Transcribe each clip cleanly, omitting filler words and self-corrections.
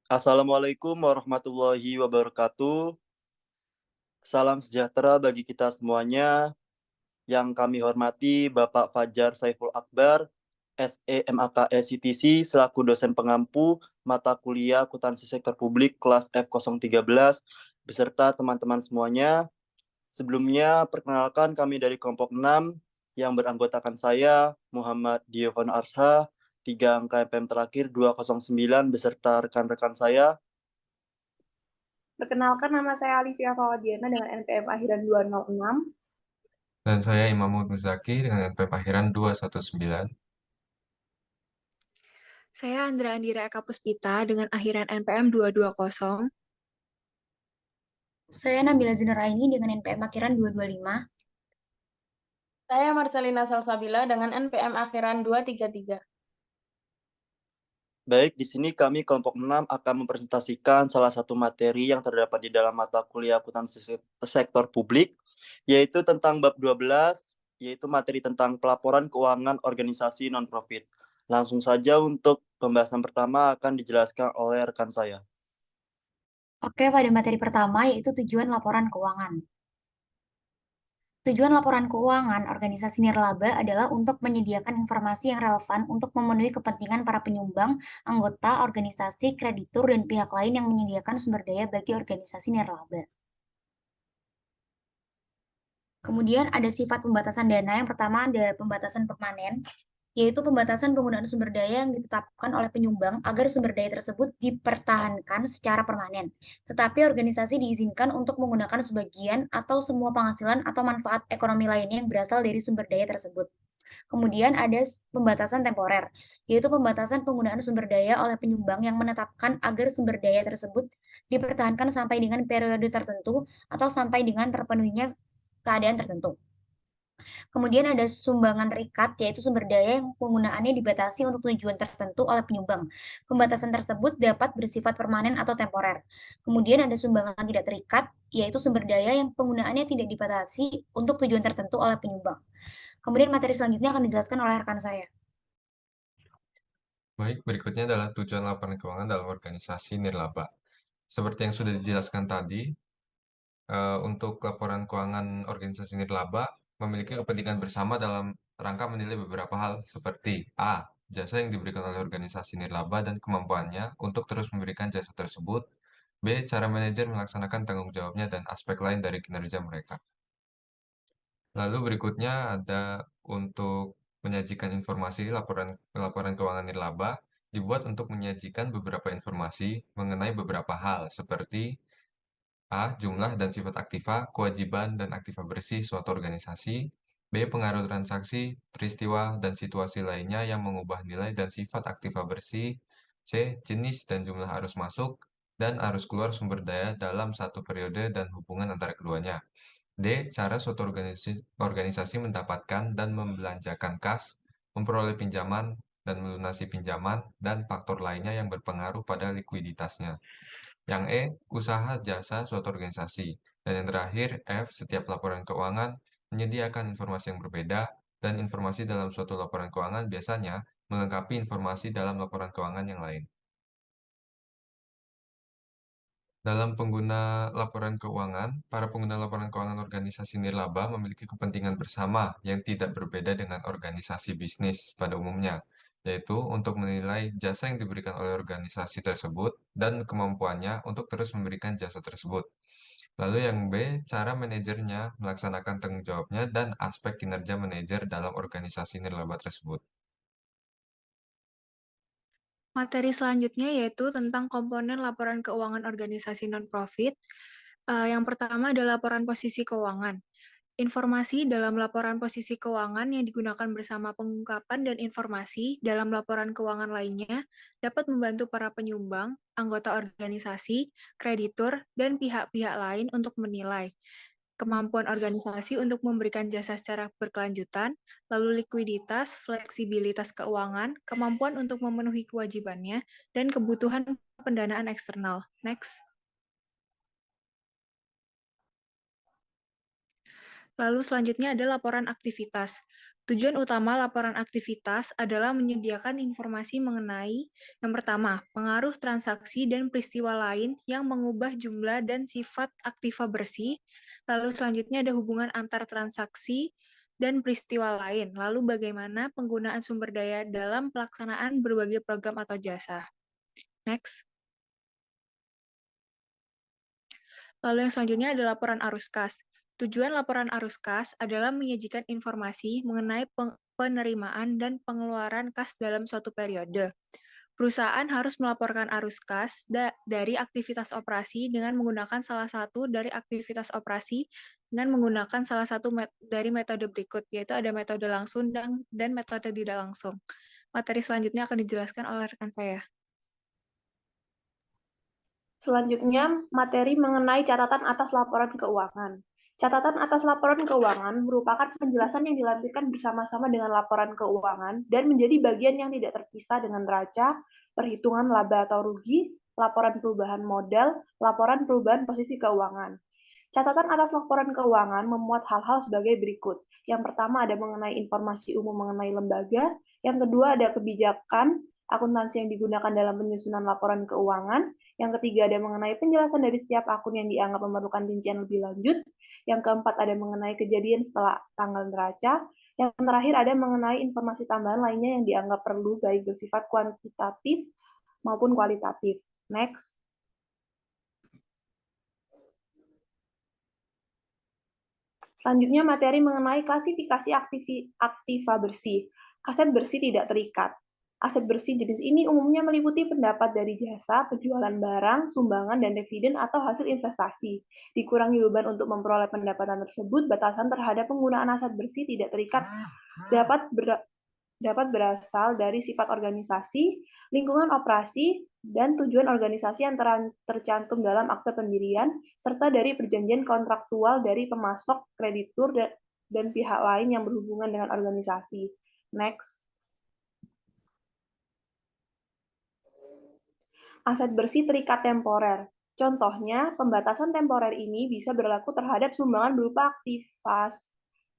Assalamualaikum warahmatullahi wabarakatuh. Salam sejahtera bagi kita semuanya. Yang kami hormati Bapak Fajar Saiful Akbar, SEMAKE CTC, selaku dosen pengampu mata kuliah Akuntansi Sektor Publik kelas F013, beserta teman-teman semuanya. Sebelumnya, perkenalkan kami dari kelompok 6 yang beranggotakan saya, Muhammad Diovan Arsha, 3 angka NPM terakhir 209, beserta rekan-rekan saya. Perkenalkan, nama saya Alivia Fawadiana dengan NPM akhiran 206. Dan saya Imam Muzaki dengan NPM akhiran 219. Saya Andra Andira Eka Puspita dengan akhiran NPM 220. Saya Nabila Zunaraini dengan NPM akhiran 225. Saya Marcelina Salsabila dengan NPM akhiran 233. Baik, di sini kami kelompok 6 akan mempresentasikan salah satu materi yang terdapat di dalam mata kuliah akuntansi sektor publik, yaitu tentang bab 12, yaitu materi tentang pelaporan keuangan organisasi non-profit. Langsung saja untuk pembahasan pertama akan dijelaskan oleh rekan saya. Oke, pada materi pertama yaitu tujuan laporan keuangan. Tujuan laporan keuangan organisasi nirlaba adalah untuk menyediakan informasi yang relevan untuk memenuhi kepentingan para penyumbang, anggota, organisasi, kreditur, dan pihak lain yang menyediakan sumber daya bagi organisasi nirlaba. Kemudian ada sifat pembatasan dana. Yang pertama ada pembatasan permanen, yaitu pembatasan penggunaan sumber daya yang ditetapkan oleh penyumbang agar sumber daya tersebut dipertahankan secara permanen. Tetapi organisasi diizinkan untuk menggunakan sebagian atau semua penghasilan atau manfaat ekonomi lainnya yang berasal dari sumber daya tersebut. Kemudian ada pembatasan temporer, yaitu pembatasan penggunaan sumber daya oleh penyumbang yang menetapkan agar sumber daya tersebut dipertahankan sampai dengan periode tertentu atau sampai dengan terpenuhinya keadaan tertentu. Kemudian ada sumbangan terikat, yaitu sumber daya yang penggunaannya dibatasi untuk tujuan tertentu oleh penyumbang. Pembatasan tersebut dapat bersifat permanen atau temporer. Kemudian ada sumbangan tidak terikat, yaitu sumber daya yang penggunaannya tidak dibatasi untuk tujuan tertentu oleh penyumbang. Kemudian materi selanjutnya akan dijelaskan oleh rekan saya. Baik, berikutnya adalah tujuan laporan keuangan dalam organisasi nirlaba. Seperti yang sudah dijelaskan tadi, untuk laporan keuangan organisasi nirlaba memiliki kepentingan bersama dalam rangka menilai beberapa hal seperti A. Jasa yang diberikan oleh organisasi nirlaba dan kemampuannya untuk terus memberikan jasa tersebut. B. Cara manajer melaksanakan tanggung jawabnya dan aspek lain dari kinerja mereka. Lalu berikutnya ada untuk menyajikan informasi laporan keuangan nirlaba dibuat untuk menyajikan beberapa informasi mengenai beberapa hal seperti A. Jumlah dan sifat aktiva, kewajiban dan aktiva bersih suatu organisasi. B. Pengaruh transaksi, peristiwa, dan situasi lainnya yang mengubah nilai dan sifat aktiva bersih. C. Jenis dan jumlah arus masuk dan arus keluar sumber daya dalam satu periode dan hubungan antara keduanya. D. Cara suatu organisasi mendapatkan dan membelanjakan kas, memperoleh pinjaman, dan melunasi pinjaman, dan faktor lainnya yang berpengaruh pada likuiditasnya. Yang E. Usaha jasa suatu organisasi. Dan yang terakhir, F. Setiap laporan keuangan menyediakan informasi yang berbeda, dan informasi dalam suatu laporan keuangan biasanya melengkapi informasi dalam laporan keuangan yang lain. Dalam para pengguna laporan keuangan organisasi nirlaba memiliki kepentingan bersama yang tidak berbeda dengan organisasi bisnis pada umumnya, yaitu untuk menilai jasa yang diberikan oleh organisasi tersebut dan kemampuannya untuk terus memberikan jasa tersebut. Lalu yang B, cara manajernya melaksanakan tanggung jawabnya dan aspek kinerja manajer dalam organisasi nirlaba tersebut. Materi selanjutnya yaitu tentang komponen laporan keuangan organisasi non-profit. Yang pertama adalah laporan posisi keuangan. Informasi dalam laporan posisi keuangan yang digunakan bersama pengungkapan dan informasi dalam laporan keuangan lainnya dapat membantu para penyumbang, anggota organisasi, kreditur, dan pihak-pihak lain untuk menilai kemampuan organisasi untuk memberikan jasa secara berkelanjutan, lalu likuiditas, fleksibilitas keuangan, kemampuan untuk memenuhi kewajibannya, dan kebutuhan pendanaan eksternal. Next. Lalu selanjutnya ada laporan aktivitas. Tujuan utama laporan aktivitas adalah menyediakan informasi mengenai yang pertama, pengaruh transaksi dan peristiwa lain yang mengubah jumlah dan sifat aktiva bersih. Lalu selanjutnya ada hubungan antar transaksi dan peristiwa lain. Lalu bagaimana penggunaan sumber daya dalam pelaksanaan berbagai program atau jasa. Next. Lalu yang selanjutnya ada laporan arus kas. Tujuan laporan arus kas adalah menyajikan informasi mengenai penerimaan dan pengeluaran kas dalam suatu periode. Perusahaan harus melaporkan arus kas dari aktivitas operasi dengan menggunakan salah satu dari aktivitas operasi dengan menggunakan salah satu dari metode berikut, yaitu ada metode langsung dan metode tidak langsung. Materi selanjutnya akan dijelaskan oleh rekan saya. Selanjutnya, materi mengenai catatan atas laporan keuangan. Catatan atas laporan keuangan merupakan penjelasan yang dilampirkan bersama-sama dengan laporan keuangan dan menjadi bagian yang tidak terpisah dengan neraca, perhitungan laba atau rugi, laporan perubahan modal, laporan perubahan posisi keuangan. Catatan atas laporan keuangan memuat hal-hal sebagai berikut. Yang pertama ada mengenai informasi umum mengenai lembaga, yang kedua ada kebijakan akuntansi yang digunakan dalam penyusunan laporan keuangan, yang ketiga ada mengenai penjelasan dari setiap akun yang dianggap memerlukan rincian lebih lanjut, yang keempat ada mengenai kejadian setelah tanggal neraca, yang terakhir ada mengenai informasi tambahan lainnya yang dianggap perlu baik bersifat kuantitatif maupun kualitatif. Next. Selanjutnya materi mengenai klasifikasi aktiva bersih. Aset bersih tidak terikat. Aset bersih jenis ini umumnya meliputi pendapat dari jasa, penjualan barang, sumbangan, dan dividen atau hasil investasi. Dikurangi beban untuk memperoleh pendapatan tersebut, batasan terhadap penggunaan aset bersih tidak terikat dapat berasal dari sifat organisasi, lingkungan operasi, dan tujuan organisasi yang tercantum dalam akte pendirian, serta dari perjanjian kontraktual dari pemasok, kreditur, dan pihak lain yang berhubungan dengan organisasi. Next. Aset bersih terikat temporer. Contohnya, pembatasan temporer ini bisa berlaku terhadap sumbangan berupa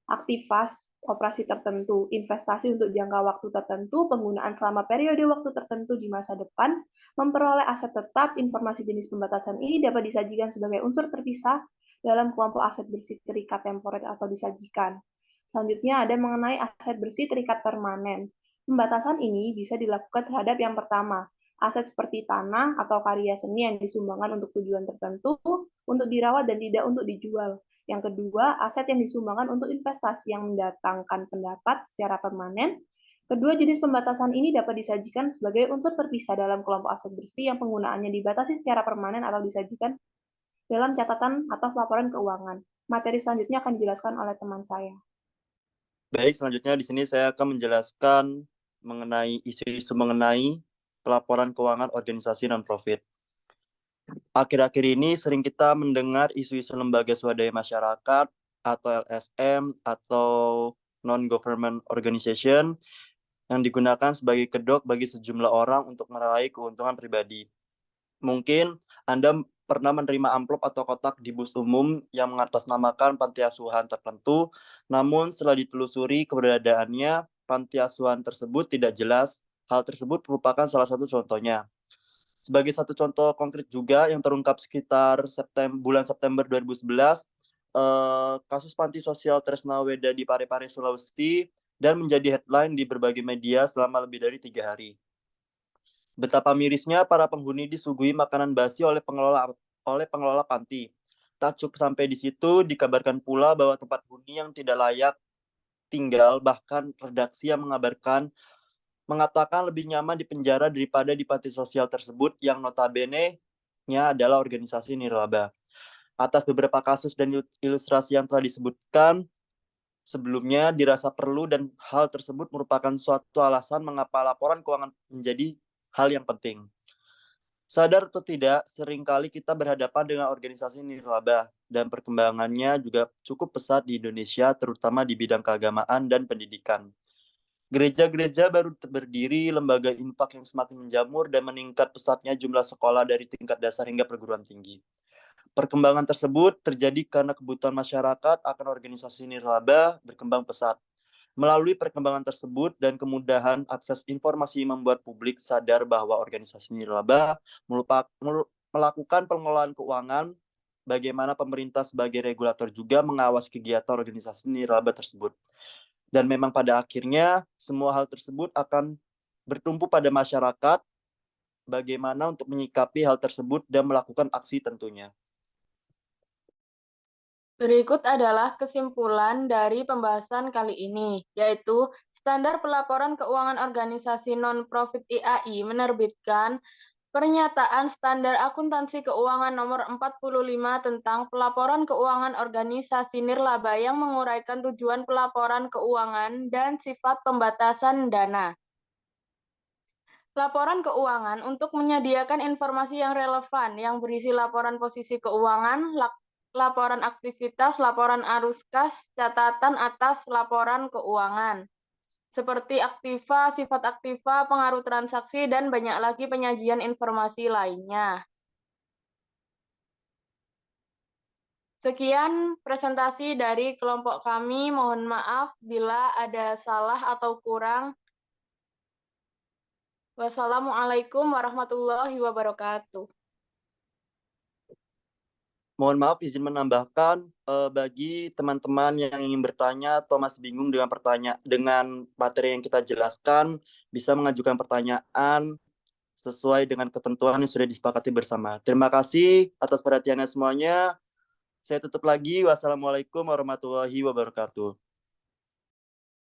aktivas operasi tertentu, investasi untuk jangka waktu tertentu, penggunaan selama periode waktu tertentu di masa depan, memperoleh aset tetap. Informasi jenis pembatasan ini dapat disajikan sebagai unsur terpisah dalam kelompok aset bersih terikat temporer atau disajikan. Selanjutnya ada mengenai aset bersih terikat permanen. Pembatasan ini bisa dilakukan terhadap yang pertama, aset seperti tanah atau karya seni yang disumbangkan untuk tujuan tertentu, untuk dirawat dan tidak untuk dijual. Yang kedua, aset yang disumbangkan untuk investasi yang mendatangkan pendapat secara permanen. Kedua jenis pembatasan ini dapat disajikan sebagai unsur terpisah dalam kelompok aset bersih yang penggunaannya dibatasi secara permanen atau disajikan dalam catatan atas laporan keuangan. Materi selanjutnya akan dijelaskan oleh teman saya. Baik, selanjutnya di sini saya akan menjelaskan mengenai isu-isu mengenai pelaporan keuangan organisasi non-profit. Akhir-akhir ini sering kita mendengar isu-isu lembaga swadaya masyarakat atau LSM atau non-government organization yang digunakan sebagai kedok bagi sejumlah orang untuk meraih keuntungan pribadi. Mungkin Anda pernah menerima amplop atau kotak di bus umum yang mengatasnamakan panti asuhan tertentu, namun setelah ditelusuri keberadaannya, panti asuhan tersebut tidak jelas. Hal tersebut merupakan salah satu contohnya. Sebagai satu contoh konkret juga yang terungkap sekitar bulan September 2011, kasus panti sosial Tresnaweda di Parepare, Sulawesi, dan menjadi headline di berbagai media selama lebih dari 3 hari. Betapa mirisnya para penghuni disuguhi makanan basi oleh pengelola panti. Tak cukup sampai di situ, dikabarkan pula bahwa tempat huni yang tidak layak tinggal, bahkan redaksi yang mengatakan lebih nyaman di penjara daripada di panti sosial tersebut yang notabene-nya adalah organisasi nirlaba. Atas beberapa kasus dan ilustrasi yang telah disebutkan sebelumnya, dirasa perlu dan hal tersebut merupakan suatu alasan mengapa laporan keuangan menjadi hal yang penting. Sadar atau tidak, seringkali kita berhadapan dengan organisasi nirlaba dan perkembangannya juga cukup pesat di Indonesia, terutama di bidang keagamaan dan pendidikan. Gereja-gereja baru berdiri, lembaga infak yang semakin menjamur, dan meningkat pesatnya jumlah sekolah dari tingkat dasar hingga perguruan tinggi. Perkembangan tersebut terjadi karena kebutuhan masyarakat akan organisasi nirlaba berkembang pesat. Melalui perkembangan tersebut dan kemudahan akses informasi membuat publik sadar bahwa organisasi nirlaba melakukan pengelolaan keuangan, bagaimana pemerintah sebagai regulator juga mengawasi kegiatan organisasi nirlaba tersebut. Dan memang pada akhirnya semua hal tersebut akan bertumpu pada masyarakat, bagaimana untuk menyikapi hal tersebut dan melakukan aksi tentunya. Berikut adalah kesimpulan dari pembahasan kali ini, yaitu Standar Pelaporan Keuangan Organisasi Non-Profit IAI menerbitkan Pernyataan Standar Akuntansi Keuangan Nomor 45 tentang Pelaporan Keuangan Organisasi Nirlaba yang menguraikan tujuan pelaporan keuangan dan sifat pembatasan dana. Laporan keuangan untuk menyediakan informasi yang relevan yang berisi laporan posisi keuangan, laporan aktivitas, laporan arus kas, catatan atas laporan keuangan, seperti aktiva, sifat aktiva, pengaruh transaksi, dan banyak lagi penyajian informasi lainnya. Sekian presentasi dari kelompok kami. Mohon maaf bila ada salah atau kurang. Wassalamualaikum warahmatullahi wabarakatuh. Mohon maaf, izin menambahkan bagi teman-teman yang ingin bertanya atau masih bingung dengan materi yang kita jelaskan, bisa mengajukan pertanyaan sesuai dengan ketentuan yang sudah disepakati bersama. Terima kasih atas perhatiannya semuanya. Saya tutup lagi. Wassalamualaikum warahmatullahi wabarakatuh.